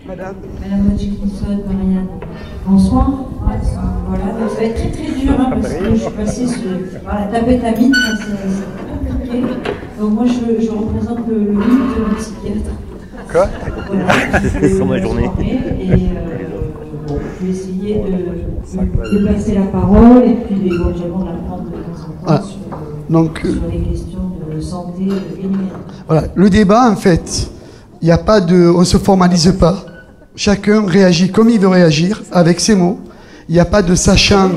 Madame Hodgkinson, Marianne. Bonsoir. Voilà, donc ça va être très très dur hein, parce que je suis passée par la tapétamine, c'est compliqué. Donc moi je représente le mythe de mon psychiatre. Quoi Voilà, sur ma journée. Et bon, je vais essayer de passer la parole et puis éventuellement de la prendre de temps en temps sur les questions de santé et numérique. Voilà, le débat en fait, il n'y a pas de, on se formalise pas. Chacun réagit comme il veut réagir, avec ses mots. Il n'y a pas de sachant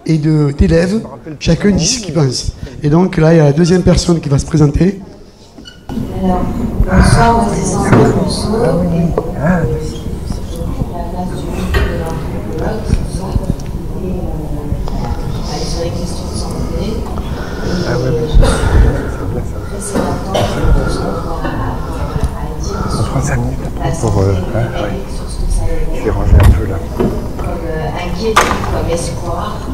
et d'élèves. Chacun dit ce qu'il pense. Et donc là, il y a la deuxième personne qui va se présenter. Alors, bonsoir, moi c'est Sandrine Rousseau et la place du mythe de l'anthropologue ce soir. Et sur les questions de santé. Je suis très sénateur de ce qu'on va dire. On prend 5 minutes après pour. Je vais ranger un peu là. Comme inquiétude, comme espoir.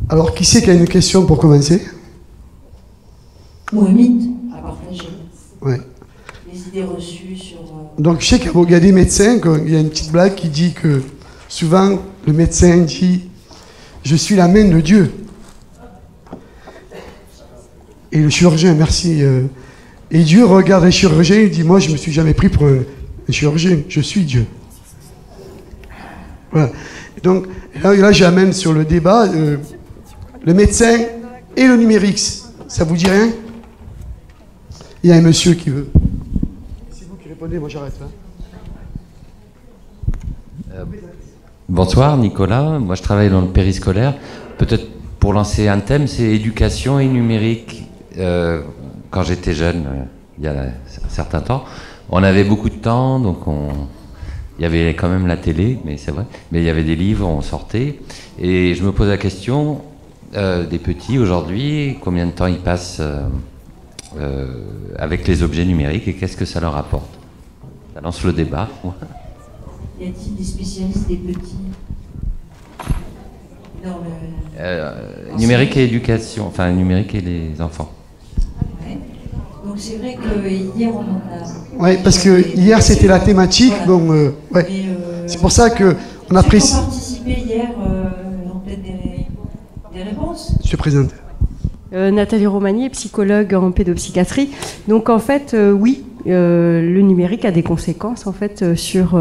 Alors, qui c'est qui a une question pour commencer? Ou un mythe à partager. Ouais. Les idées reçues sur. Donc, je sais qu'il y a des médecins, il y a une petite blague qui dit que souvent, le médecin dit « Je suis la main de Dieu ». Et le chirurgien, merci. Et Dieu regarde les chirurgiens et dit « Moi, je ne me suis jamais pris pour un chirurgien, je suis Dieu ». Voilà. Donc, là j'amène sur le débat le médecin et le numérique. Ça vous dit rien? Il y a un monsieur qui veut. C'est vous qui répondez, moi j'arrête là. Bonsoir Nicolas, moi je travaille dans le périscolaire. Peut-être pour lancer un thème, c'est éducation et numérique. Quand j'étais jeune, il y a un certain temps, on avait beaucoup de temps, donc il y avait quand même la télé, mais c'est vrai, mais il y avait des livres, on sortait. Et je me pose la question, des petits aujourd'hui, combien de temps ils passent avec les objets numériques et qu'est-ce que ça leur apporte? Ça lance le débat. Y a-t-il des spécialistes des petits dans le... Numérique et éducation, enfin numérique et les enfants. Ouais. Donc c'est vrai que hier on en a... Oui, parce que hier c'était la thématique, voilà. donc ouais. C'est pour ça qu'on a pris... Ceux qui ont participé hier ont peut-être des réponses. Je te présente. Nathalie Romani, psychologue en pédopsychiatrie. Donc en fait, oui, le numérique a des conséquences en fait sur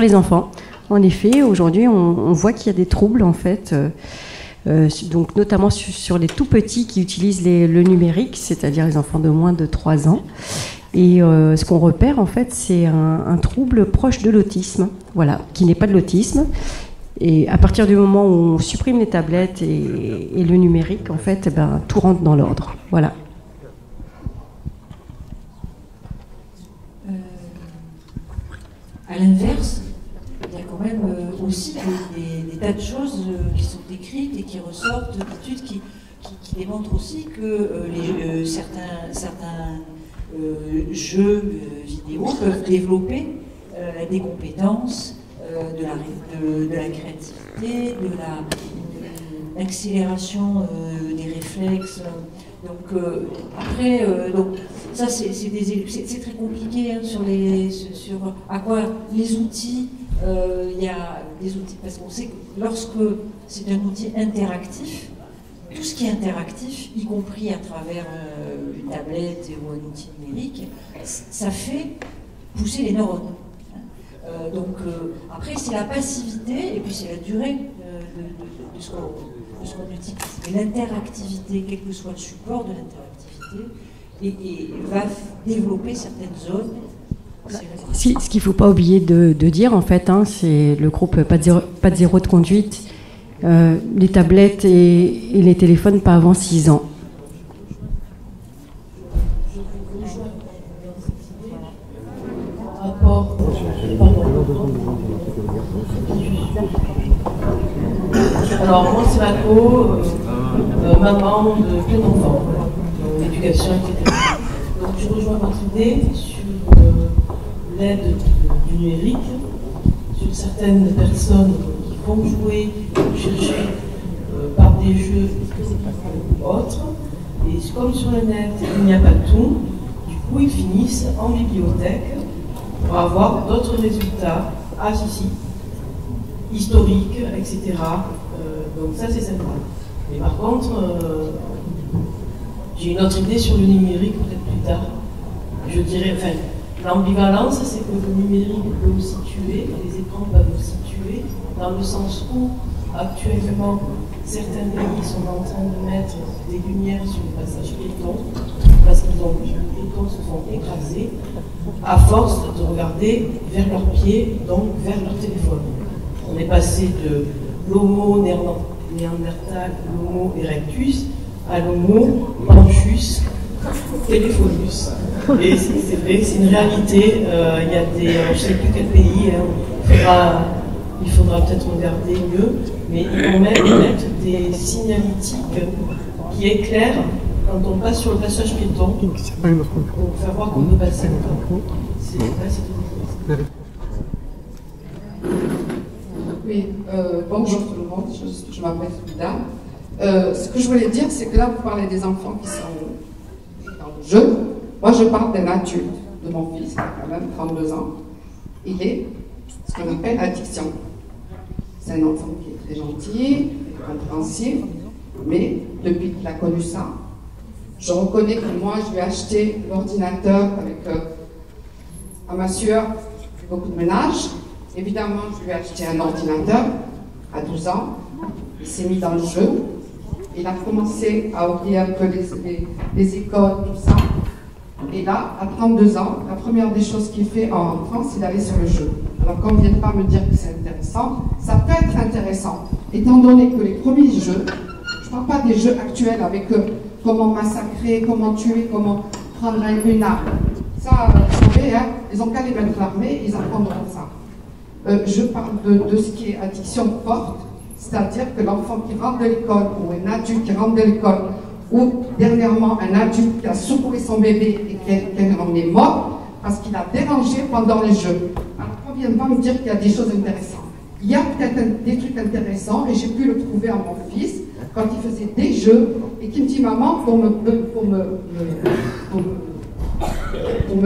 les enfants. En effet, aujourd'hui, on voit qu'il y a des troubles en fait, donc notamment sur les tout petits qui utilisent le numérique, c'est-à-dire les enfants de moins de 3 ans. Et ce qu'on repère en fait, c'est un trouble proche de l'autisme, voilà, qui n'est pas de l'autisme. Et à partir du moment où on supprime les tablettes et le numérique, en fait, eh ben, tout rentre dans l'ordre. Voilà. À l'inverse, il y a quand même aussi des tas de choses qui sont décrites et qui ressortent d'études qui démontrent aussi que certains jeux vidéo peuvent développer des compétences de la créativité, de l'accélération des réflexes. Donc après, donc ça c'est très compliqué hein, sur à quoi les outils. Il y a des outils parce qu'on sait que lorsque c'est un outil interactif, tout ce qui est interactif, y compris à travers une tablette ou un outil numérique, ça fait pousser les neurones. Donc après c'est la passivité et puis c'est la durée de ce qu'on utilise. Mais l'interactivité, quel que soit le support de l'interactivité, va développer certaines zones. Ce qu'il ne faut pas oublier de dire en fait, hein, c'est le groupe Pas de zéro de conduite, les tablettes et les téléphones pas avant 6 ans. Alors, moi, c'est Marco, maman de plein d'enfants, l'éducation, etc. Donc, je rejoins votre idée sur l'aide du numérique, sur certaines personnes qui vont jouer, chercher par des jeux ou autres. Et comme sur le net, il n'y a pas tout. Du où ils finissent en bibliothèque pour avoir d'autres résultats, historiques, etc. Donc ça c'est sympa. Mais par contre, j'ai une autre idée sur le numérique peut-être plus tard. Je dirais, enfin, l'ambivalence, c'est que le numérique peut aussi tuer, les écrans peuvent aussi tuer, dans le sens où actuellement certains pays sont en train de mettre des lumières sur les passages piétons parce qu'ils ont vu que les piétons se sont écrasés à force de regarder vers leurs pieds, donc vers leur téléphone. On est passé de l'homo néandertal, l'homo erectus, à l'homo panchus téléphonus. Et c'est vrai, c'est une réalité. Il y a des, je ne sais plus quel pays, hein, il faudra peut-être regarder mieux, mais ils vont mettre des signalétiques qui éclairent quand on passe sur le passage piéton pour faire voir qu'on peut passer. Oui, bonjour tout le monde, je m'appelle Frida. Ce que je voulais dire, c'est que là, vous parlez des enfants qui sont dans le jeu. Moi, je parle d'un adulte, de mon fils, qui a quand même 32 ans. Il est ce qu'on appelle addiction. C'est un enfant qui est très gentil, compréhensif, mais depuis qu'il a connu ça, je reconnais que moi, je lui ai acheté l'ordinateur avec à ma sueur, beaucoup de ménage. Évidemment, je lui ai acheté un ordinateur à 12 ans. Il s'est mis dans le jeu. Il a commencé à oublier un peu les écoles, tout ça. Et là, à 32 ans, la première des choses qu'il fait en France, c'est d'aller sur le jeu. Alors, qu'on ne vienne pas me dire que c'est intéressant, ça peut être intéressant, étant donné que les premiers jeux, je ne parle pas des jeux actuels avec comment massacrer, comment tuer, comment prendre une arme. Ça, vous savez, hein, ils n'ont qu'à les mettre l'armée, ils apprendront ça. Je parle de ce qui est addiction forte, c'est-à-dire que l'enfant qui rentre de l'école, ou un adulte qui rentre de l'école, ou dernièrement un adulte qui a secoué son bébé et qui en est mort parce qu'il a dérangé pendant les jeux. Alors qu'on ne vienne pas me dire qu'il y a des choses intéressantes. Il y a peut-être des trucs intéressants et j'ai pu le trouver à mon fils quand il faisait des jeux et qui me dit maman, pour me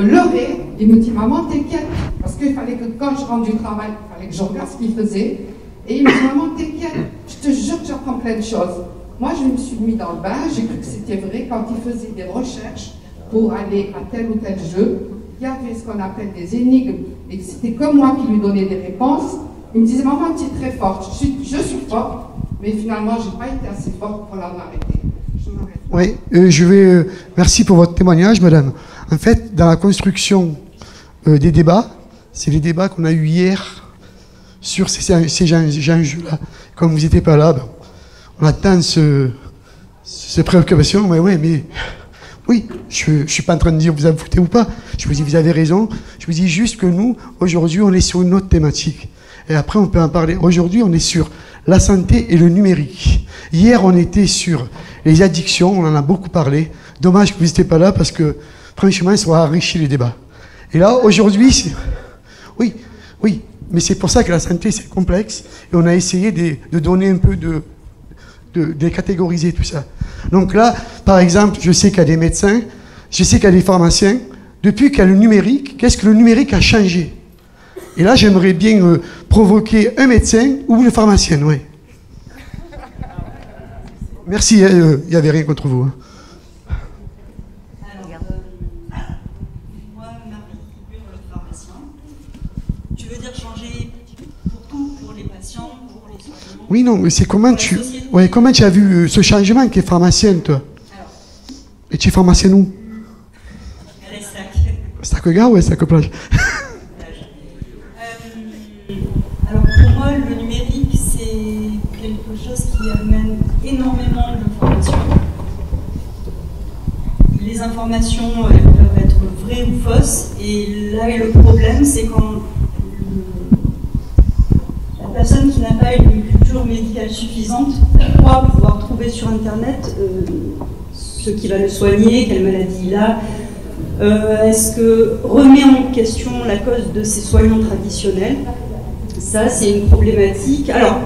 leurrer, il me dit maman t'inquiète, parce qu'il fallait que quand je rentre du travail, il fallait que je regarde ce qu'il faisait, et il me dit maman t'inquiète, je te jure que j'apprends plein de choses. Moi je me suis mis dans le bain, j'ai cru que c'était vrai quand il faisait des recherches pour aller à tel ou tel jeu, il y avait ce qu'on appelle des énigmes, et c'était comme moi qui lui donnais des réponses. Il me disait maman tu es très forte, je suis forte, mais finalement je n'ai pas été assez forte pour l'arrêter. Oui, merci pour votre témoignage, madame. En fait, dans la construction des débats, c'est les débats qu'on a eus hier sur ces enjeux-là. Comme vous n'étiez pas là, ben, on attend ces préoccupations. Mais oui, je ne suis pas en train de dire vous en foutez ou pas. Je vous dis vous avez raison. Je vous dis juste que nous, aujourd'hui, on est sur une autre thématique. Et après, on peut en parler. Aujourd'hui, on est sur la santé et le numérique. Hier, on était sur les addictions, on en a beaucoup parlé. Dommage que vous n'étiez pas là parce que, franchement, ça aurait enrichi les débats. Et là, aujourd'hui, oui, mais c'est pour ça que la santé, c'est complexe. Et on a essayé de donner un peu de catégoriser tout ça. Donc là, par exemple, je sais qu'il y a des médecins, je sais qu'il y a des pharmaciens. Depuis qu'il y a le numérique, qu'est-ce que le numérique a changé? Et là, j'aimerais bien provoquer un médecin ou une pharmacienne, oui. Merci, il n'y avait rien contre vous. Alors, moi, Marie Hurle, le pharmacien. Tu veux dire changer pour tout, pour les patients, pour les soignants? Oui, non, mais c'est comment comment tu as vu ce changement qui est pharmacienne, toi? Alors, et tu es pharmacienne où? À l'Estac. Stac-Gare ou Stac-Plage? Alors pour moi, le numérique, c'est quelque chose qui amène énormément d'informations. Les informations, elles peuvent être vraies ou fausses, et là, le problème, c'est quand la personne qui n'a pas une culture médicale suffisante croit pouvoir trouver sur Internet ce qui va le soigner, quelle maladie il a. Est-ce que remet en question la cause de ces soignants traditionnels? Ça, c'est une problématique. Alors,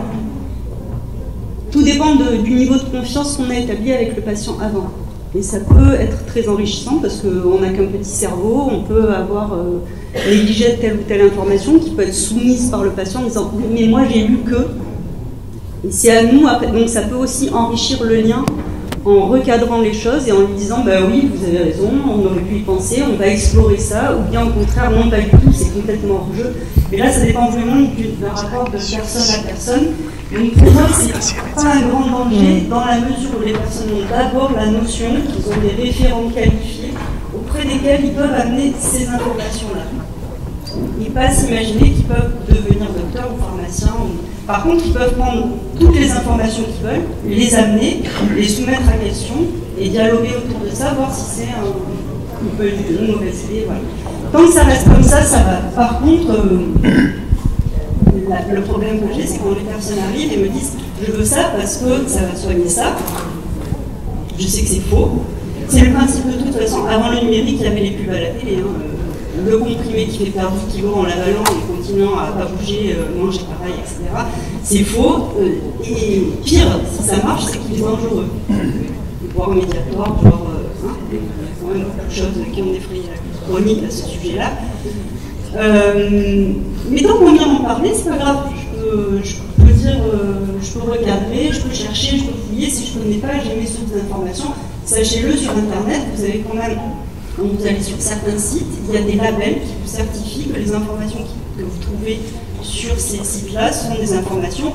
tout dépend du niveau de confiance qu'on a établi avec le patient avant. Et ça peut être très enrichissant parce qu'on n'a qu'un petit cerveau, on peut avoir négligé telle ou telle information qui peut être soumise par le patient en disant « mais moi j'ai lu que ». Et c'est à nous après, donc ça peut aussi enrichir le lien en recadrant les choses et en lui disant bah oui, vous avez raison, on aurait pu y penser, on va explorer ça, ou bien au contraire, non, pas du tout, c'est complètement hors jeu. Mais là, ça dépend vraiment d'un rapport de personne à personne. Donc pour moi, c'est pas un grand danger dans la mesure où les personnes ont d'abord la notion qu'ils ont des référents qualifiés auprès desquels ils peuvent amener ces informations-là. Et pas s'imaginer qu'ils peuvent devenir docteurs ou pharmaciens. Par contre, ils peuvent prendre toutes les informations qu'ils veulent, les amener, les soumettre à question et dialoguer autour de ça, voir si c'est une mauvaise idée. Voilà. Tant que ça reste comme ça, ça va. Par contre, le problème que j'ai, c'est quand les personnes arrivent et me disent « je veux ça parce que ça va soigner ça », je sais que c'est faux. C'est le principe de toute façon. Avant le numérique, il y avait les pubs à la télé. Le comprimé qui fait perdre 10 kilos en l'avalant et continuant à pas bouger, manger pareil, etc. C'est faux. Et pire, si ça marche, c'est qu'il est dangereux. Voire médiatoire, genre, il y a quand même beaucoup de choses qui ont défrayé la chronique à ce sujet-là. Mais tant qu'on vient en parler, c'est pas grave. Je peux dire, je peux recadrer, je peux chercher, je peux fouiller. Si je ne connais pas, j'ai mes sources d'informations. Sachez-le, sur Internet, vous avez quand même. Quand vous allez sur certains sites, il y a des labels qui vous certifient que les informations que vous trouvez sur ces sites-là sont des informations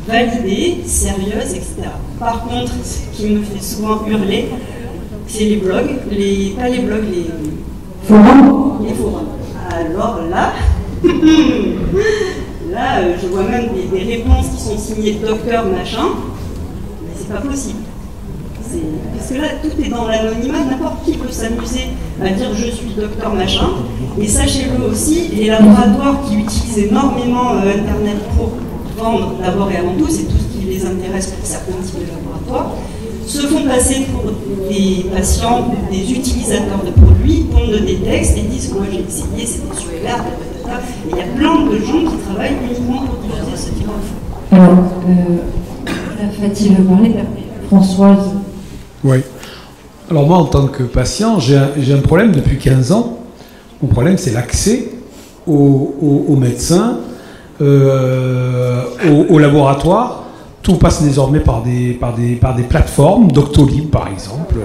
validées, sérieuses, etc. Par contre, ce qui me fait souvent hurler, c'est les blogs, pas les blogs, les forums. Les forums. Alors là, je vois même des réponses qui sont signées docteur machin, mais c'est pas possible. Parce que là, tout est dans l'anonymat, n'importe qui peut s'amuser à dire je suis docteur machin. Et sachez-le aussi, les laboratoires qui utilisent énormément Internet pour vendre d'abord et avant tout, c'est tout ce qui les intéresse pour certains types de laboratoires, se font passer pour des patients, des utilisateurs de produits, pondent des textes et disent moi j'ai essayé, c'était super, et il y a plein de gens qui travaillent uniquement pour diffuser ce type d'infos. Alors, Fatih veut parler, Françoise. Oui. Alors moi, en tant que patient, j'ai un problème depuis 15 ans. Mon problème, c'est l'accès aux médecins, aux laboratoires. Tout passe désormais par des plateformes, Doctolib par exemple.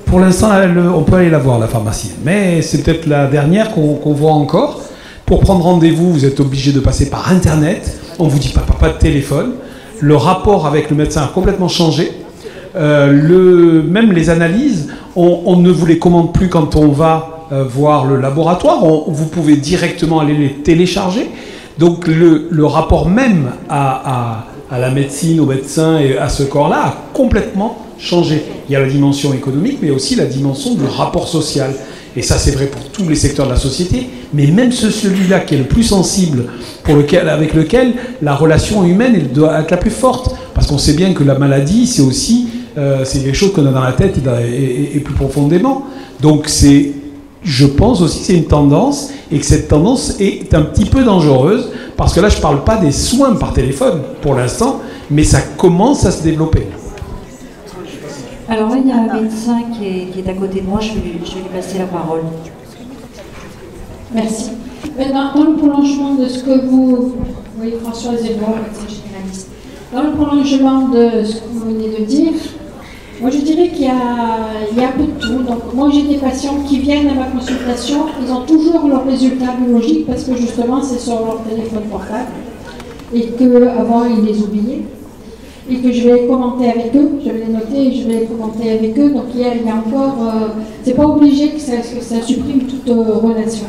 Pour l'instant, on peut aller la voir, la pharmacienne. Mais c'est peut-être la dernière qu'on voit encore. Pour prendre rendez-vous, vous êtes obligé de passer par Internet. On ne vous dit pas de téléphone. Le rapport avec le médecin a complètement changé. Même les analyses, on ne vous les commande plus quand on va voir le laboratoire. Vous pouvez directement aller les télécharger. Donc le rapport même à la médecine, aux médecins et à ce corps-là a complètement changé. Il y a la dimension économique, mais aussi la dimension du rapport social. Et ça, c'est vrai pour tous les secteurs de la société, mais même celui-là qui est le plus sensible, avec lequel la relation humaine doit être la plus forte. Parce qu'on sait bien que la maladie, c'est aussi c'est quelque chose qu'on a dans la tête et plus profondément. Donc je pense aussi que c'est une tendance, et que cette tendance est un petit peu dangereuse, parce que là, je ne parle pas des soins par téléphone, pour l'instant, mais ça commence à se développer. Alors là, il y a un médecin qui est à côté de moi, je vais lui passer la parole. Merci. Dans le prolongement de ce que vous... Oui, Françoise et moi, médecin généraliste. Dans le prolongement de ce que vous venez de dire, moi je dirais qu'il y a un peu de tout. Donc moi j'ai des patients qui viennent à ma consultation, ils ont toujours leurs résultats biologiques parce que justement c'est sur leur téléphone portable et qu'avant ils les oubliaient. Et que je vais les commenter avec eux, je vais les noter et je vais les commenter avec eux. Donc il y a encore, c'est pas obligé que ça supprime toute relation.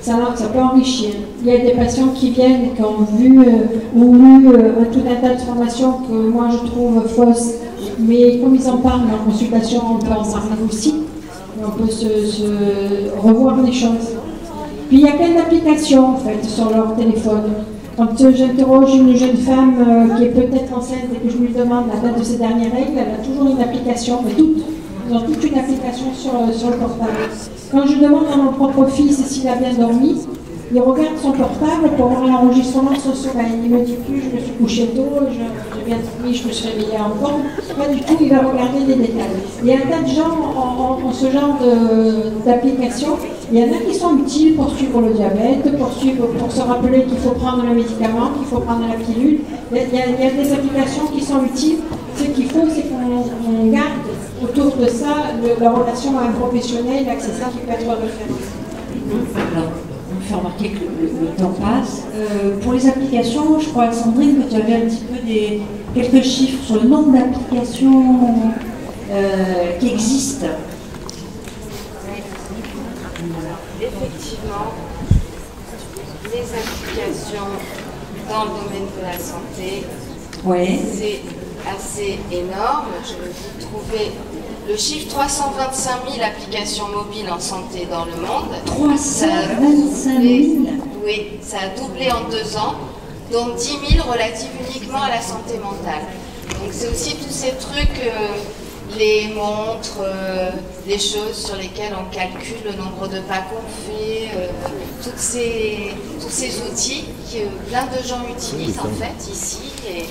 Ça peut enrichir. Il y a des patients qui viennent et qui ont vu ou lu tout un tas de formations que moi je trouve fausses. Mais comme ils en parlent en consultation, on peut en parler aussi. On peut se revoir les choses. Puis il y a plein d'applications en fait sur leur téléphone. Quand j'interroge une jeune femme qui est peut-être enceinte et que je lui demande la date de ses dernières règles, elle a toujours une application, mais toutes. Ils ont toute une application sur le portable. Quand je demande à mon propre fils s'il a bien dormi, il regarde son portable pour voir l'enregistrement de son sommeil. Il me dit plus, je me suis couché tôt, j'ai bien dormi, je me suis réveillée en forme. Pas du tout, il va regarder les détails. Il y a un tas de gens en ce genre d'application. Il y en a qui sont utiles pour suivre le diabète, pour se rappeler qu'il faut prendre le médicament, qu'il faut prendre la pilule. Il y a des applications qui sont utiles. Ce qu'il faut, c'est qu'on garde autour de ça la relation à un professionnel, accès ça qui peut être référent. Alors, on me fait remarquer que le temps passe. Pour les applications, je crois, Sandrine, que tu avais un petit peu quelques chiffres sur le nombre d'applications qui existent. Effectivement, les applications dans le domaine de la santé, c'est assez énorme. Je vais vous trouver le chiffre 325 000 applications mobiles en santé dans le monde. 325 000 Oui, ça a doublé en 2 ans, dont 10 000 relatives uniquement à la santé mentale. Donc c'est aussi tous ces trucs, les montres, les choses sur lesquelles on calcule le nombre de pas qu'on fait, tous ces outils que plein de gens utilisent en fait ici et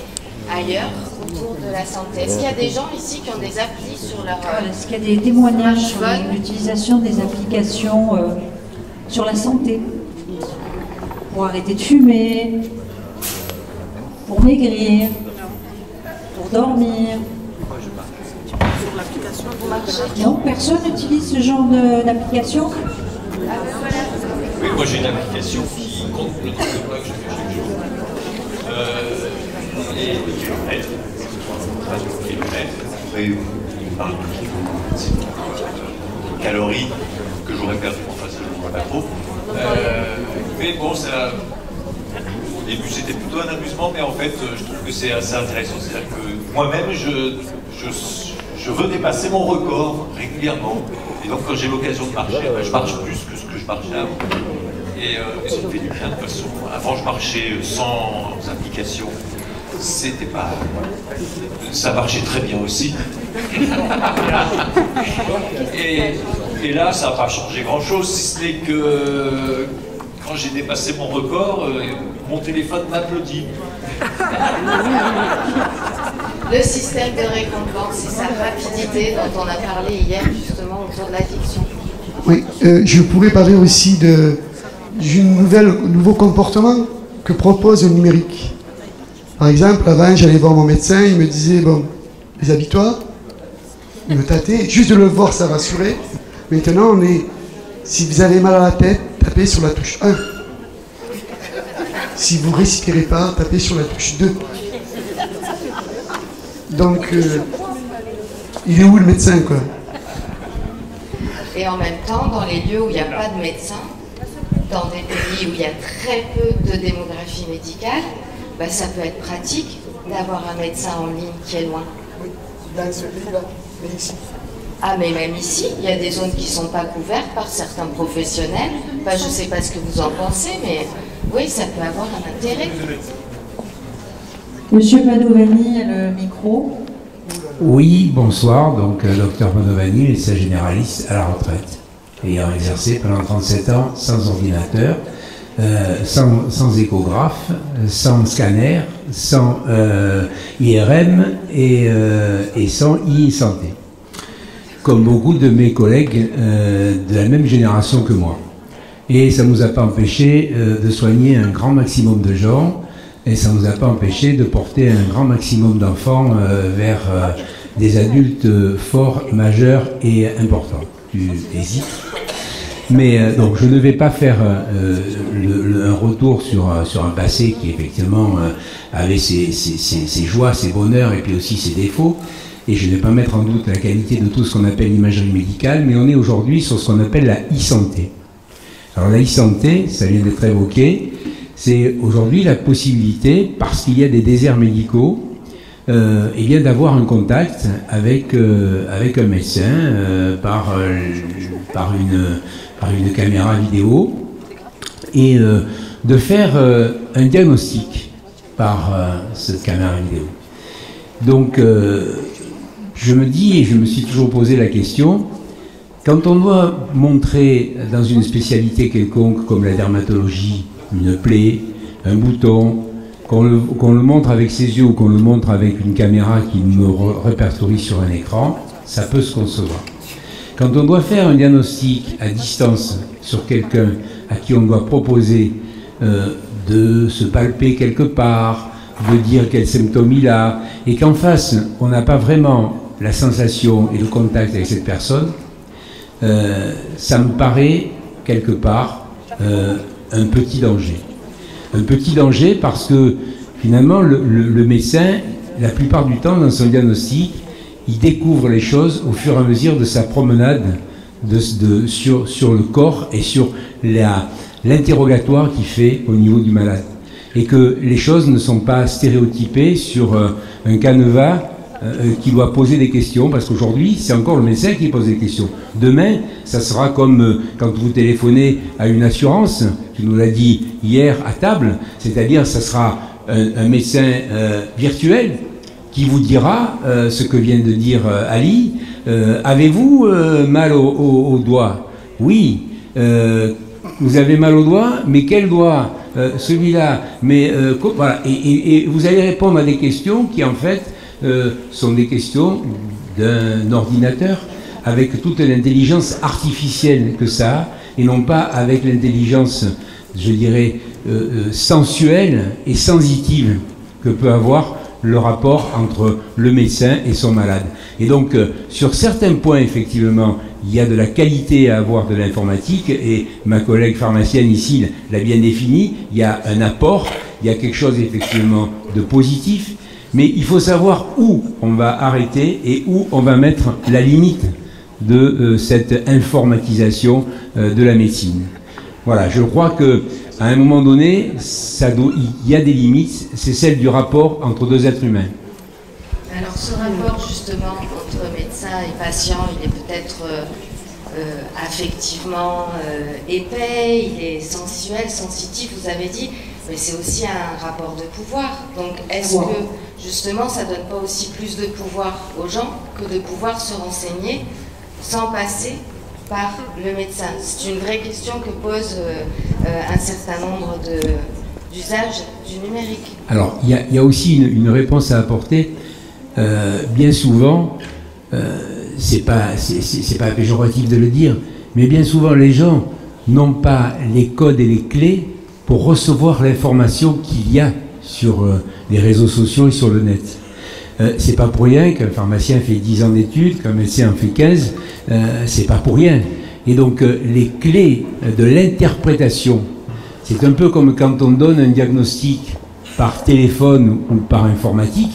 ailleurs autour de la santé. Est-ce qu'il y a des gens ici qui ont des applis sur leur Est-ce qu'il y a des témoignages sur l'utilisation des applications sur la santé? Pour arrêter de fumer, pour maigrir, pour dormir. Non, personne n'utilise ce genre d'application. Oui, moi j'ai une application qui compte le nombre de pas que je fais chaque jour. Les kilomètres. Après, on parle de calories que j'aurais perdu, enfin ça je ne vois pas trop. Mais bon, ça, au début c'était plutôt un amusement, mais en fait je trouve que c'est assez intéressant. C'est-à-dire que moi-même je veux dépasser mon record régulièrement. Et donc quand j'ai l'occasion de marcher, je marche plus que ce que je marchais avant. Et ça me fait du bien de toute façon. Avant je marchais sans application. C'était pas... Ça marchait très bien aussi. Et là, ça n'a pas changé grand-chose, si ce n'est que quand j'ai dépassé mon record, mon téléphone m'applaudit. Le système de récompense et sa rapidité dont on a parlé hier justement autour de l'addiction. Oui, je pourrais parler aussi d'un nouveau comportement que propose le numérique. Par exemple, avant, j'allais voir mon médecin, il me disait, bon, déshabille-toi, il me tâtait, juste de le voir, ça rassurait. Maintenant, si vous avez mal à la tête, tapez sur la touche 1. Si vous ne respirez pas, tapez sur la touche 2. Donc, il est où le médecin, quoi? Et en même temps, dans les lieux où il n'y a pas de médecin, dans des pays où il y a très peu de démographie médicale, bah, ça peut être pratique d'avoir un médecin en ligne qui est loin. Oui, dans ce pays-là, mais ici. Ah, mais même ici, il y a des zones qui ne sont pas couvertes par certains professionnels. Bah, je ne sais pas ce que vous en pensez, mais oui, ça peut avoir un intérêt. Monsieur Padovani, le micro. Oui, bonsoir. Donc, docteur Padovani, médecin généraliste à la retraite, ayant exercé pendant 37 ans sans ordinateur. Sans échographe, sans scanner, sans IRM et sans e-santé. Comme beaucoup de mes collègues de la même génération que moi. Et ça ne nous a pas empêché de soigner un grand maximum de gens et ça ne nous a pas empêché de porter un grand maximum d'enfants vers des adultes forts, majeurs et importants. Tu hésites? Mais donc je ne vais pas faire un retour sur un passé qui effectivement avait ses joies, ses bonheurs et puis aussi ses défauts. Et je ne vais pas mettre en doute la qualité de tout ce qu'on appelle l'imagerie médicale, mais on est aujourd'hui sur ce qu'on appelle la e-santé. Alors la e-santé, ça vient d'être évoqué, c'est aujourd'hui la possibilité, parce qu'il y a des déserts médicaux, et bien d'avoir un contact avec un médecin par une caméra vidéo et de faire un diagnostic par cette caméra vidéo. Donc je me dis, et je me suis toujours posé la question, quand on doit montrer dans une spécialité quelconque comme la dermatologie, une plaie, un bouton, qu'on le montre avec ses yeux ou qu'on le montre avec une caméra qui me répertorie sur un écran, ça peut se concevoir. Quand on doit faire un diagnostic à distance sur quelqu'un à qui on doit proposer de se palper quelque part, de dire quels symptômes il a, et qu'en face, on n'a pas vraiment la sensation et le contact avec cette personne, ça me paraît quelque part un petit danger. Un petit danger parce que finalement le médecin, la plupart du temps dans son diagnostic, il découvre les choses au fur et à mesure de sa promenade sur le corps et sur l'interrogatoire qu'il fait au niveau du malade. Et que les choses ne sont pas stéréotypées sur un canevas qui doit poser des questions, parce qu'aujourd'hui, c'est encore le médecin qui pose des questions. Demain, ça sera comme quand vous téléphonez à une assurance, tu nous l'as dit hier à table, c'est-à-dire ça sera un médecin virtuel qui vous dira ce que vient de dire Ali. Avez-vous mal au doigt? Oui. Vous avez mal au doigt, mais quel doigt? Celui-là. Mais voilà. Et vous allez répondre à des questions qui en fait sont des questions d'un ordinateur avec toute l'intelligence artificielle que ça a, et non pas avec l'intelligence, je dirais, sensuelle et sensitive que peut avoir le rapport entre le médecin et son malade. Et donc, sur certains points, effectivement, il y a de la qualité à avoir de l'informatique, et ma collègue pharmacienne ici l'a bien défini, il y a un apport, il y a quelque chose effectivement de positif, mais il faut savoir où on va arrêter et où on va mettre la limite de cette informatisation de la médecine. Voilà, je crois que à un moment donné, il y a des limites, c'est celle du rapport entre deux êtres humains. Alors ce rapport justement entre médecin et patient, il est peut-être affectivement épais, il est sensuel, sensitif, vous avez dit, mais c'est aussi un rapport de pouvoir. Donc est-ce que justement ça donne pas aussi plus de pouvoir aux gens que de pouvoir se renseigner sans passer par le médecin? C'est une vraie question que pose un certain nombre d'usages du numérique. Alors, il y a aussi une réponse à apporter. Bien souvent, c'est pas péjoratif de le dire, mais bien souvent les gens n'ont pas les codes et les clés pour recevoir l'information qu'il y a sur les réseaux sociaux et sur le net. C'est pas pour rien qu'un pharmacien fait 10 ans d'études, qu'un médecin en fait 15, c'est pas pour rien. Et donc les clés de l'interprétation, c'est un peu comme quand on donne un diagnostic par téléphone ou par informatique,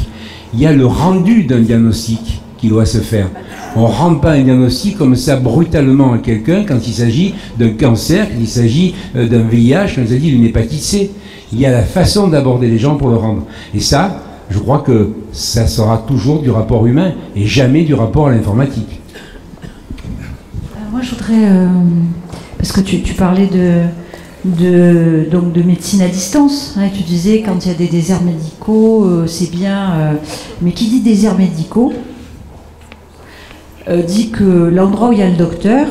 il y a le rendu d'un diagnostic qui doit se faire. On ne rend pas un diagnostic comme ça brutalement à quelqu'un quand il s'agit d'un cancer, quand il s'agit d'un VIH, quand il s'agit d'une hépatite C. Il y a la façon d'aborder les gens pour le rendre. Et ça, je crois que ça sera toujours du rapport humain et jamais du rapport à l'informatique. Moi, je voudrais, parce que tu parlais donc de médecine à distance, hein, tu disais quand il y a des déserts médicaux, c'est bien, mais qui dit déserts médicaux dit que l'endroit où il y a le docteur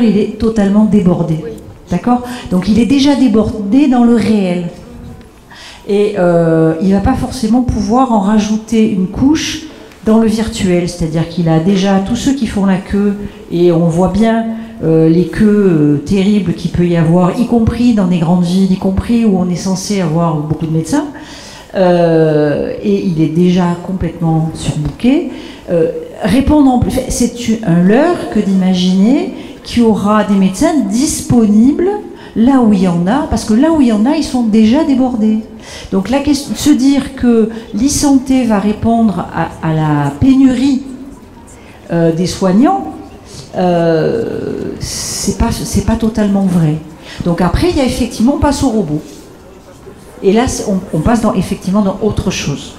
il est totalement débordé, d'accord? Donc il est déjà débordé dans le réel. Et il ne va pas forcément pouvoir en rajouter une couche dans le virtuel, c'est-à-dire qu'il a déjà tous ceux qui font la queue, et on voit bien les queues terribles qu'il peut y avoir, y compris dans des grandes villes, y compris où on est censé avoir beaucoup de médecins, et il est déjà complètement surbooké. Répondre en plus, c'est un leurre que d'imaginer qu'il y aura des médecins disponibles là où il y en a, parce que là où il y en a, ils sont déjà débordés. Donc la question, se dire que l'e-santé va répondre à la pénurie des soignants, c'est pas totalement vrai. Donc après, il y a effectivement, on passe au robot. Et là, on passe effectivement dans autre chose.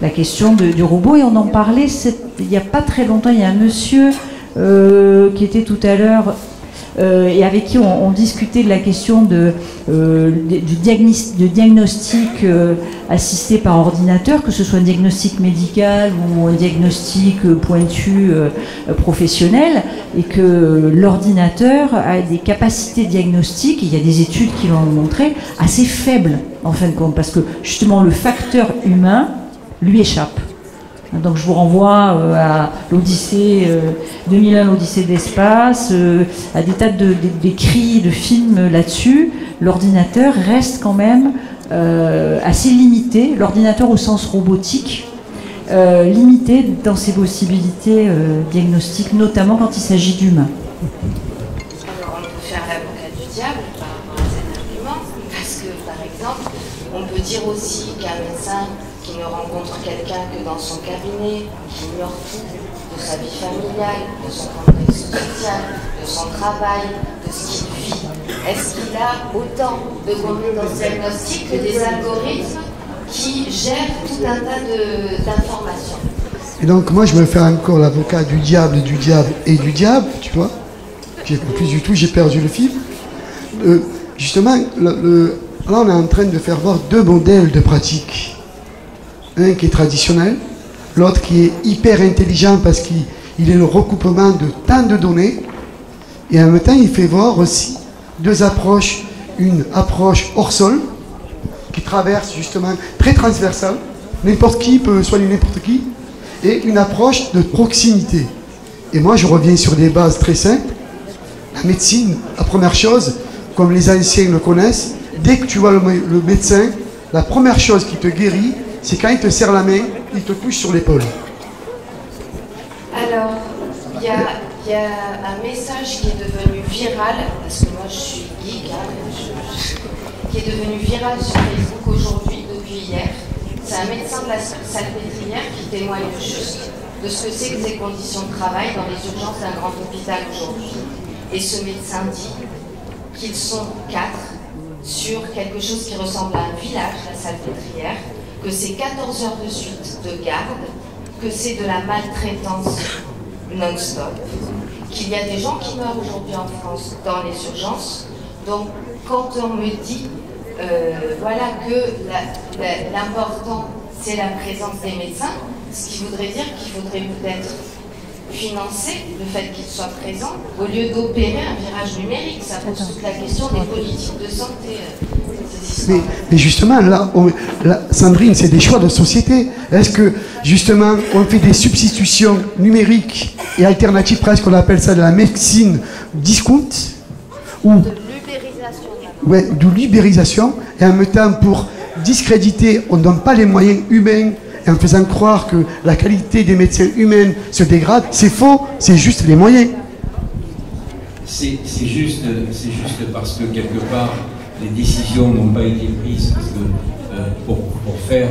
La question du robot, et on en parlait il n'y a pas très longtemps, il y a un monsieur qui était tout à l'heure et avec qui on discutait de la question du diagnostic assisté par ordinateur, que ce soit un diagnostic médical ou un diagnostic pointu professionnel, et que l'ordinateur a des capacités diagnostiques, il y a des études qui l'ont montré, assez faibles en fin de compte, parce que justement le facteur humain lui échappe. Donc je vous renvoie à l'Odyssée 2001, l'Odyssée de l'espace, à des tas d'écrits, de films là-dessus. L'ordinateur reste quand même assez limité, l'ordinateur au sens robotique, limité dans ses possibilités diagnostiques, notamment quand il s'agit d'humains. Alors on peut faire l'avocat du diable par rapport à cet argument, parce que par exemple, on peut dire aussi qu'un médecin qui ne rencontre quelqu'un que dans son cabinet, qui ignore tout de sa vie familiale, de son contexte social, de son travail, de ce qu'il vit, est-ce qu'il a autant de compétences diagnostiques que des algorithmes qui gèrent tout un tas d'informations? Et donc moi je me fais encore l'avocat du diable et du diable, tu vois. J'ai plus du tout, j'ai perdu le fil. Justement, là on est en train de faire voir deux modèles de pratique. Un qui est traditionnel, l'autre qui est hyper intelligent parce qu'il est le recoupement de tant de données, et en même temps il fait voir aussi deux approches, une approche hors sol qui traverse justement, très transversale, n'importe qui peut soigner n'importe qui, et une approche de proximité. Et moi je reviens sur des bases très simples. La médecine, la première chose, comme les anciens le connaissent, dès que tu vois le médecin, la première chose qui te guérit, c'est quand il te serre la main, il te touche sur l'épaule. Alors, il y a un message qui est devenu viral, parce que moi je suis geek, qui est devenu viral sur Facebook aujourd'hui, depuis hier. C'est un médecin de la Salpêtrière qui témoigne juste de ce que c'est que ces conditions de travail dans les urgences d'un grand hôpital aujourd'hui. Et ce médecin dit qu'ils sont 4 sur quelque chose qui ressemble à un village, la Salpêtrière, que c'est 14 heures de suite de garde, que c'est de la maltraitance non-stop, qu'il y a des gens qui meurent aujourd'hui en France dans les urgences. Donc quand on me dit voilà que l'important c'est la présence des médecins, ce qui voudrait dire qu'il faudrait peut-être financer le fait qu'ils soient présents au lieu d'opérer un virage numérique. Ça pose toute la question des politiques de santé. Mais justement, là, Sandrine, c'est des choix de société. Est-ce que, justement, on fait des substitutions numériques et alternatives, presque, on appelle ça de la médecine discount, ou de l'ubérisation. Ouais, de l'ubérisation, et en même temps, pour discréditer, on ne donne pas les moyens humains, et en faisant croire que la qualité des médecins humains se dégrade. C'est faux, c'est juste les moyens. C'est juste parce que, quelque part, les décisions n'ont pas été prises, parce que pour faire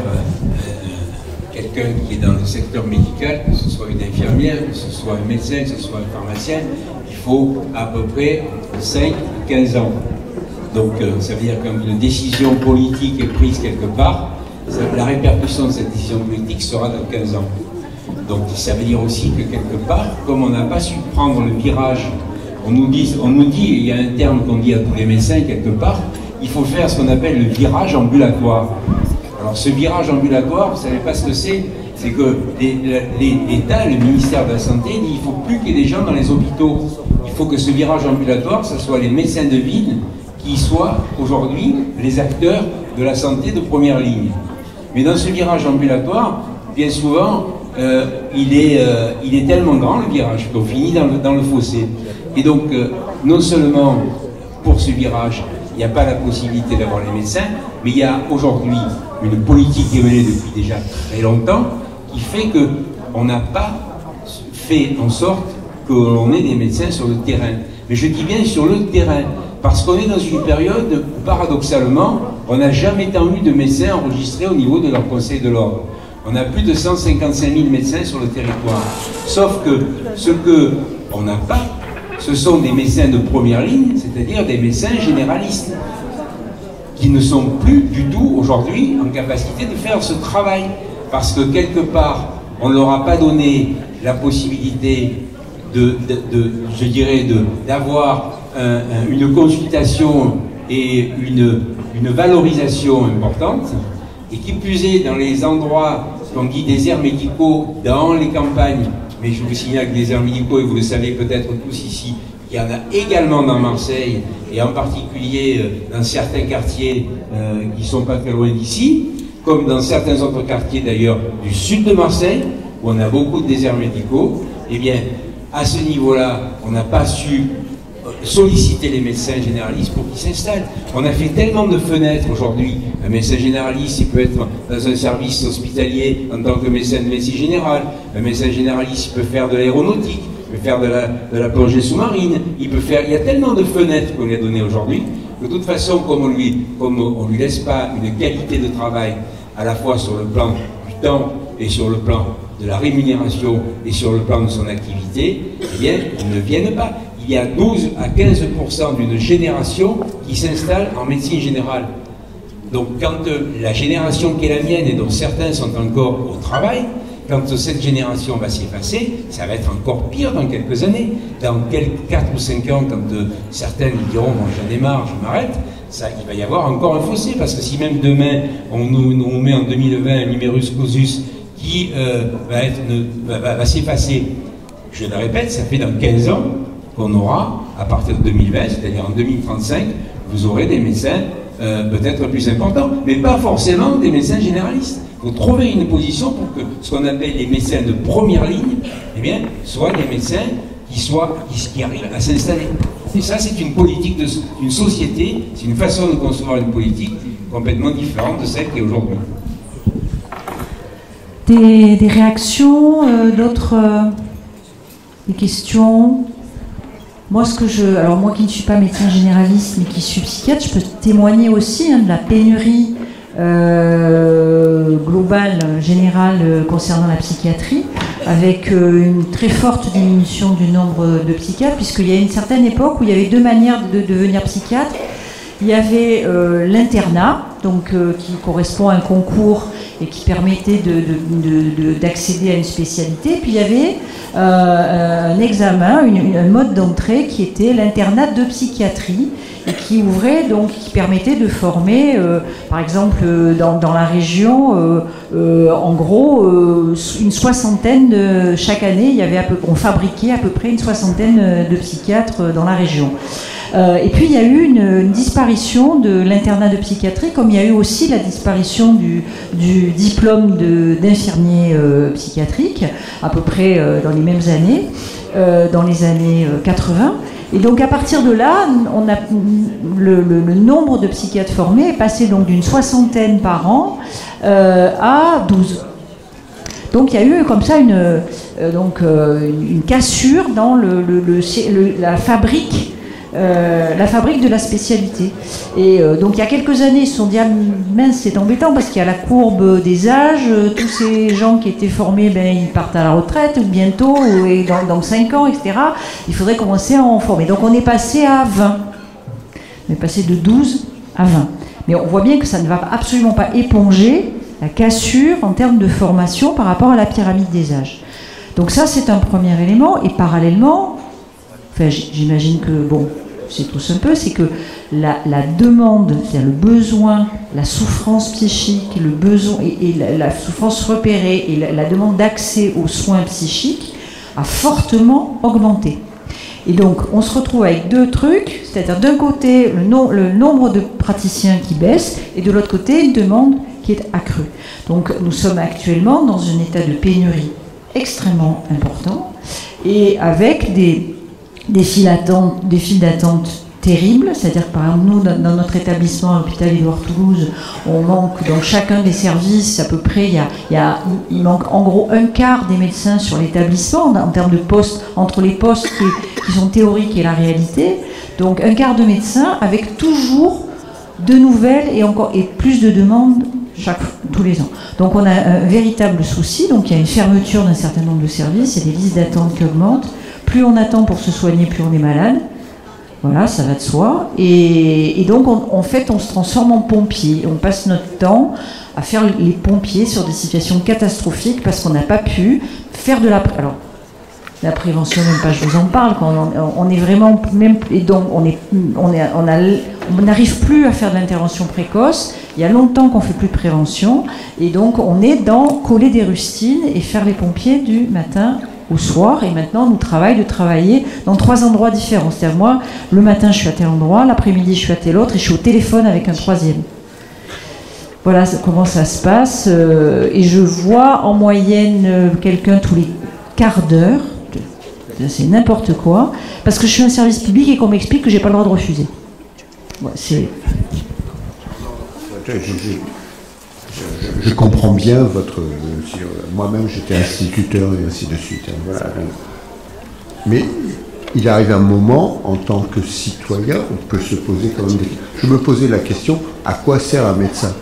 quelqu'un qui est dans le secteur médical, que ce soit une infirmière, que ce soit un médecin, que ce soit un pharmacien, il faut à peu près 5-15 ans. Donc ça veut dire qu'une décision politique est prise quelque part, la répercussion de cette décision politique sera dans 15 ans. Donc ça veut dire aussi que quelque part, comme on n'a pas su prendre le virage, on nous dit, il y a un terme qu'on dit à tous les médecins quelque part, il faut faire ce qu'on appelle le virage ambulatoire. Alors ce virage ambulatoire, vous ne savez pas ce que c'est que l'État, le ministère de la Santé dit il ne faut plus qu'il y ait des gens dans les hôpitaux. Il faut que ce virage ambulatoire, ce soit les médecins de ville qui soient aujourd'hui les acteurs de la santé de première ligne. Mais dans ce virage ambulatoire, bien souvent, il est tellement grand le virage qu'on finit dans le fossé. Et donc, non seulement pour ce virage, il n'y a pas la possibilité d'avoir les médecins, mais il y a aujourd'hui une politique qui est menée depuis déjà très longtemps, qui fait qu'on n'a pas fait en sorte qu'on ait des médecins sur le terrain. Mais je dis bien sur le terrain, parce qu'on est dans une période où, paradoxalement, on n'a jamais tant eu de médecins enregistrés au niveau de leur conseil de l'ordre. On a plus de 155 000 médecins sur le territoire. Sauf que ce qu'on n'a pas, ce sont des médecins de première ligne, c'est-à-dire des médecins généralistes, qui ne sont plus du tout aujourd'hui en capacité de faire ce travail. Parce que quelque part, on ne leur a pas donné la possibilité je dirais, d'avoir une consultation et une valorisation importante, et qui plus est dans les endroits qu'on dit déserts médicaux, dans les campagnes, mais je vous signale que les déserts médicaux, et vous le savez peut-être tous ici, il y en a également dans Marseille, et en particulier dans certains quartiers qui ne sont pas très loin d'ici, comme dans certains autres quartiers d'ailleurs du sud de Marseille, où on a beaucoup de déserts médicaux. Eh bien, à ce niveau-là, on n'a pas su solliciter les médecins généralistes pour qu'ils s'installent. On a fait tellement de fenêtres aujourd'hui. Un médecin généraliste, il peut être dans un service hospitalier en tant que médecin de médecine générale. Un médecin généraliste, il peut faire de l'aéronautique, il peut faire de la plongée sous-marine, il y a tellement de fenêtres qu'on lui a données aujourd'hui, que de toute façon, comme on lui laisse pas une qualité de travail, à la fois sur le plan du temps et sur le plan de la rémunération et sur le plan de son activité, eh bien, ils ne viennent pas. Il y a 12 à 15% d'une génération qui s'installe en médecine générale. Donc quand la génération qui est la mienne, et dont certains sont encore au travail, quand cette génération va s'effacer, ça va être encore pire dans quelques années. Dans quelques 4 ou 5 ans, quand certains diront « bon, j'en ai marre, je m'arrête », il va y avoir encore un fossé, parce que si même demain, on nous met en 2020 un numerus clausus qui va s'effacer, je le répète, ça fait dans 15 ans qu'on aura, à partir de 2020, c'est-à-dire en 2035, vous aurez des médecins peut-être plus importants, mais pas forcément des médecins généralistes. Il faut trouver une position pour que ce qu'on appelle les médecins de première ligne, eh bien, soient des médecins qui arrivent à s'installer. Et ça, c'est une politique d'une société, c'est une façon de concevoir une politique complètement différente de celle qui est aujourd'hui. Des réactions, d'autres des questions? Moi, alors moi qui ne suis pas médecin généraliste, mais qui suis psychiatre, je peux témoigner aussi de la pénurie globale, générale, concernant la psychiatrie, avec une très forte diminution du nombre de psychiatres, puisqu'il y a une certaine époque où il y avait deux manières de devenir psychiatre. Il y avait l'internat, donc qui correspond à un concours et qui permettait d'accéder à une spécialité. Puis il y avait un examen, un mode d'entrée qui était l'internat de psychiatrie et qui ouvrait, donc qui permettait de former, par exemple dans la région, en gros, une soixantaine chaque année. On fabriquait à peu près une soixantaine de psychiatres dans la région. Et puis il y a eu une disparition de l'internat de psychiatrie, comme il y a eu aussi la disparition du diplôme d'infirmier psychiatrique, à peu près dans les mêmes années, dans les années 80. Et donc à partir de là, le nombre de psychiatres formés est passé donc d'une soixantaine par an à 12. Donc il y a eu comme ça une cassure dans la fabrique de la spécialité. Et donc il y a quelques années, ils se sont dit, ah, mince, c'est embêtant parce qu'il y a la courbe des âges, tous ces gens qui étaient formés, ils partent à la retraite bientôt, et dans 5 ans, etc. Il faudrait commencer à en former. Donc on est passé à 20. On est passé de 12 à 20. Mais on voit bien que ça ne va absolument pas éponger la cassure en termes de formation par rapport à la pyramide des âges. Donc ça, c'est un premier élément. Et parallèlement, j'imagine que, bon, c'est tout un peu, c'est que la demande, c'est-à-dire le besoin, la souffrance psychique, le besoin et la souffrance repérée et la demande d'accès aux soins psychiques a fortement augmenté. Et donc, on se retrouve avec deux trucs, c'est-à-dire d'un côté, le nombre de praticiens qui baisse, et de l'autre côté, une demande qui est accrue. Donc, nous sommes actuellement dans un état de pénurie extrêmement important, et avec des files d'attente terribles, c'est-à-dire que par exemple nous dans notre établissement à l'hôpital Édouard-Toulouse, on manque dans chacun des services à peu près, il manque en gros un quart des médecins sur l'établissement en termes de postes, entre les postes qui sont théoriques et la réalité, donc un quart de médecins avec toujours de nouvelles et plus de demandes tous les ans. Donc on a un véritable souci, donc il y a une fermeture d'un certain nombre de services, il y a des listes d'attente qui augmentent. Plus on attend pour se soigner, plus on est malade. Voilà, ça va de soi. Et donc, en fait, on se transforme en pompier. On passe notre temps à faire les pompiers sur des situations catastrophiques parce qu'on n'a pas pu faire de la... Alors, La prévention, même pas, je vous en parle. Quand on est vraiment même, et donc on n'arrive plus à faire de l'intervention précoce. Il y a longtemps qu'on fait plus de prévention, et donc on est dans coller des rustines et faire les pompiers du matin au soir. Et maintenant, on nous de travailler dans 3 endroits différents. C'est-à-dire moi, le matin, je suis à tel endroit, l'après-midi, je suis à tel autre, et je suis au téléphone avec un 3e. Voilà comment ça se passe. Et je vois en moyenne quelqu'un tous les quarts d'heure. C'est n'importe quoi, parce que je suis un service public et qu'on m'explique que j'ai pas le droit de refuser. Ouais, je comprends bien votre... Moi-même, j'étais instituteur et ainsi de suite. Hein, voilà. Mais il arrive un moment, en tant que citoyen, on peut se poser quand même des... Je me posais la question, à quoi sert un médecin?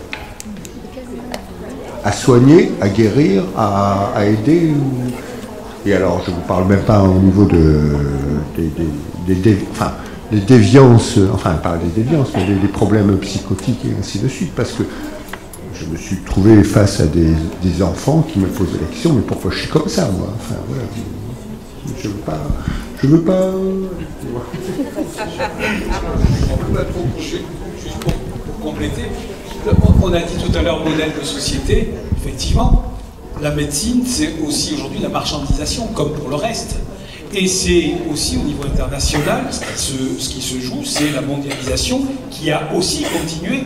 À soigner, à guérir, à aider Et alors, je ne vous parle même pas au niveau des déviances, enfin pas des déviances, mais des problèmes psychotiques et ainsi de suite, parce que je me suis trouvé face à des enfants qui me posaient la question, mais pourquoi je suis comme ça, moi? Enfin, voilà, je veux pas... Juste pour compléter, on a dit tout à l'heure modèle de société, effectivement. La médecine, c'est aussi aujourd'hui la marchandisation, comme pour le reste. Et c'est aussi au niveau international, ce qui se joue, c'est la mondialisation qui a aussi continué.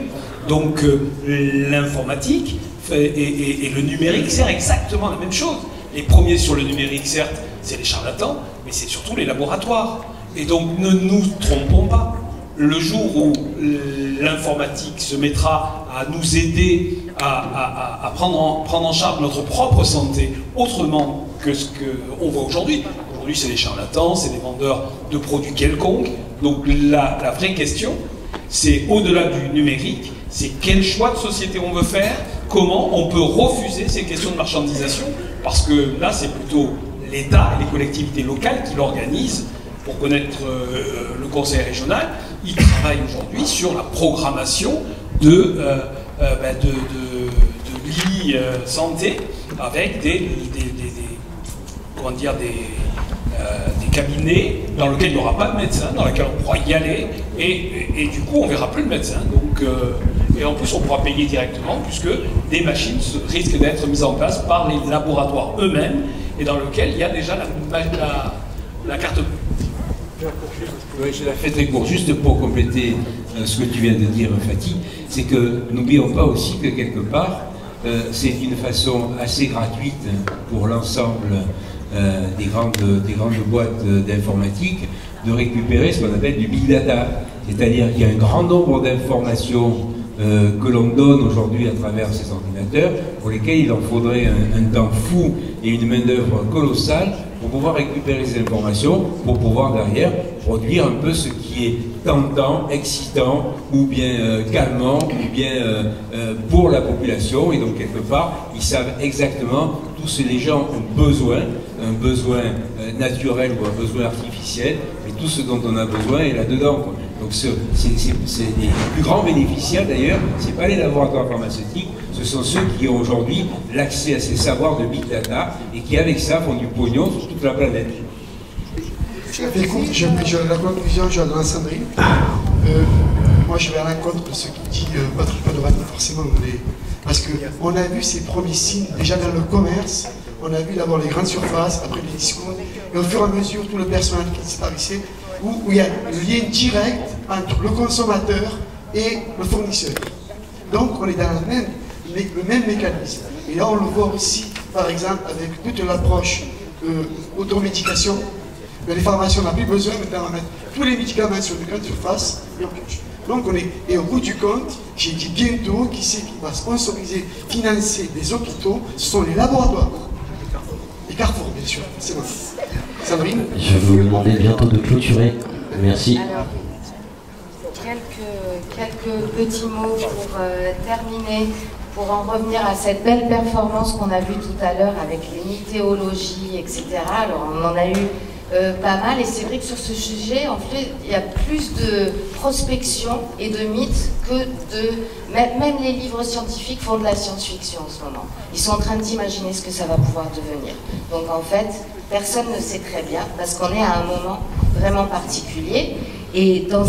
Donc l'informatique et le numérique sert exactement la même chose. Les premiers sur le numérique, certes, c'est les charlatans, mais c'est surtout les laboratoires. Et donc ne nous trompons pas. Le jour où l'informatique se mettra à nous aider à prendre en charge notre propre santé autrement que ce qu'on voit aujourd'hui. Aujourd'hui, c'est les charlatans, c'est des vendeurs de produits quelconques. Donc la vraie question, c'est au-delà du numérique, c'est quel choix de société on veut faire, comment on peut refuser ces questions de marchandisation, parce que là, c'est plutôt l'État et les collectivités locales qui l'organisent. Pour connaître le conseil régional, il travaille aujourd'hui sur la programmation de lits santé avec des cabinets dans lesquels il n'y aura pas de médecin, dans lesquels on pourra y aller, et du coup on ne verra plus de médecin. Donc, et en plus on pourra payer directement, puisque des machines risquent d'être mises en place par les laboratoires eux-mêmes, et dans lequel il y a déjà la carte. Oui, je la fais très court. Juste pour compléter ce que tu viens de dire, Fatih, c'est que n'oublions pas aussi que quelque part, c'est une façon assez gratuite pour l'ensemble des grandes boîtes d'informatique de récupérer ce qu'on appelle du big data. C'est-à-dire qu'il y a un grand nombre d'informations que l'on donne aujourd'hui à travers ces ordinateurs, pour lesquels il en faudrait un temps fou et une main-d'œuvre colossale pour pouvoir récupérer ces informations, pour pouvoir derrière produire un peu ce qui est tentant, excitant, ou bien calmant, ou bien pour la population. Et donc quelque part, ils savent exactement tout ce que les gens ont besoin, un besoin naturel ou un besoin artificiel, mais tout ce dont on a besoin est là-dedans. Donc les plus grands bénéficiaires d'ailleurs, ce n'est pas les laboratoires pharmaceutiques, ce sont ceux qui ont aujourd'hui l'accès à ces savoirs de big data et qui avec ça font du pognon sur toute la planète. Écoute, la conclusion, je donne à Sandrine. Moi, je vais à l'encontre de ce qui dit Patrick Padovani, forcément. Parce qu'on a vu ces premiers signes déjà dans le commerce. On a vu d'abord les grandes surfaces, après les discours, et au fur et à mesure, tout le personnel qui disparaissait, où il y a le lien direct entre le consommateur et le fournisseur. Donc, on est dans le même mécanisme. Et là, on le voit aussi, par exemple, avec toute l'approche automédication. Les pharmacies, on n'a plus besoin maintenant de mettre tous les médicaments sur de grandes surfaces et on pioche. Donc on est, et au bout du compte, j'ai dit bientôt, qui c'est qui va sponsoriser, financer des hôpitaux, ce sont les laboratoires. Et Carrefour, bien sûr, c'est bon. Sandrine? Je vais vous demander bientôt de clôturer. Merci. Alors, quelques petits mots pour terminer, pour en revenir à cette belle performance qu'on a vue tout à l'heure avec les mythéologies, etc. Alors on en a eu pas mal, et c'est vrai que sur ce sujet, en fait, il y a plus de prospection et de mythes que de... Même les livres scientifiques font de la science-fiction en ce moment. Ils sont en train d'imaginer ce que ça va pouvoir devenir. Donc en fait, personne ne sait très bien, parce qu'on est à un moment vraiment particulier, et dans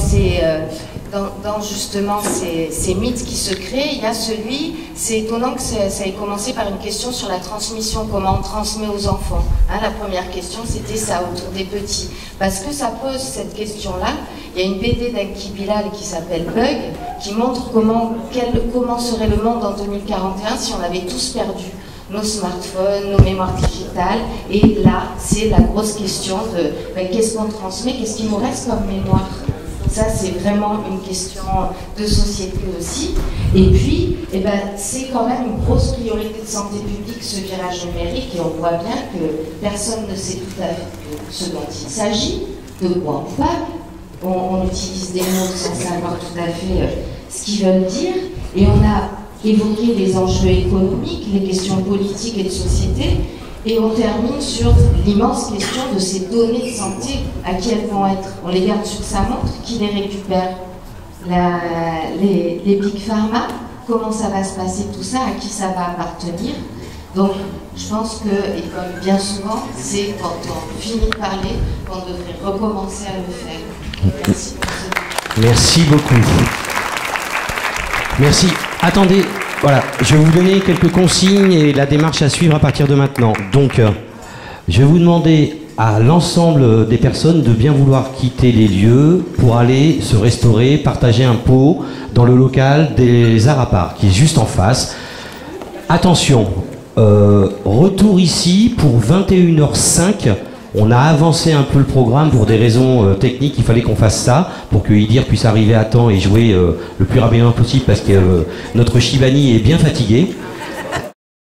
justement ces mythes qui se créent, il y a celui, c'est étonnant que ça ait commencé par une question sur la transmission, comment on transmet aux enfants. Hein, la première question, c'était ça, autour des petits. Parce que ça pose cette question-là. Il y a une BD d'Enki Bilal qui s'appelle Bug, qui montre comment serait le monde en 2041 si on avait tous perdu nos smartphones, nos mémoires digitales. Et là, c'est la grosse question de qu'est-ce qu'on transmet, qu'est-ce qui nous reste comme mémoire. Ça, c'est vraiment une question de société aussi. Et puis, c'est quand même une grosse priorité de santé publique, ce virage numérique, et on voit bien que personne ne sait tout à fait ce dont il s'agit, de quoi on parle. On utilise des mots sans savoir tout à fait ce qu'ils veulent dire, et on a évoqué les enjeux économiques, les questions politiques et de société, et on termine sur l'immense question de ces données de santé, à qui elles vont être. On les garde sur sa montre, qui les récupère? Les big pharma, comment ça va se passer tout ça, à qui ça va appartenir? Donc je pense que, et comme bien souvent, c'est quand on finit de parler qu'on devrait recommencer à le faire. Merci. Merci beaucoup. Merci. Attendez, voilà, je vais vous donner quelques consignes et la démarche à suivre à partir de maintenant. Donc, je vais vous demander à l'ensemble des personnes de bien vouloir quitter les lieux pour aller se restaurer, partager un pot dans le local des Arts à part, qui est juste en face. Attention, retour ici pour 21h05. On a avancé un peu le programme pour des raisons techniques, il fallait qu'on fasse ça pour que Idir puisse arriver à temps et jouer le plus rapidement possible parce que notre Shivani est bien fatigué.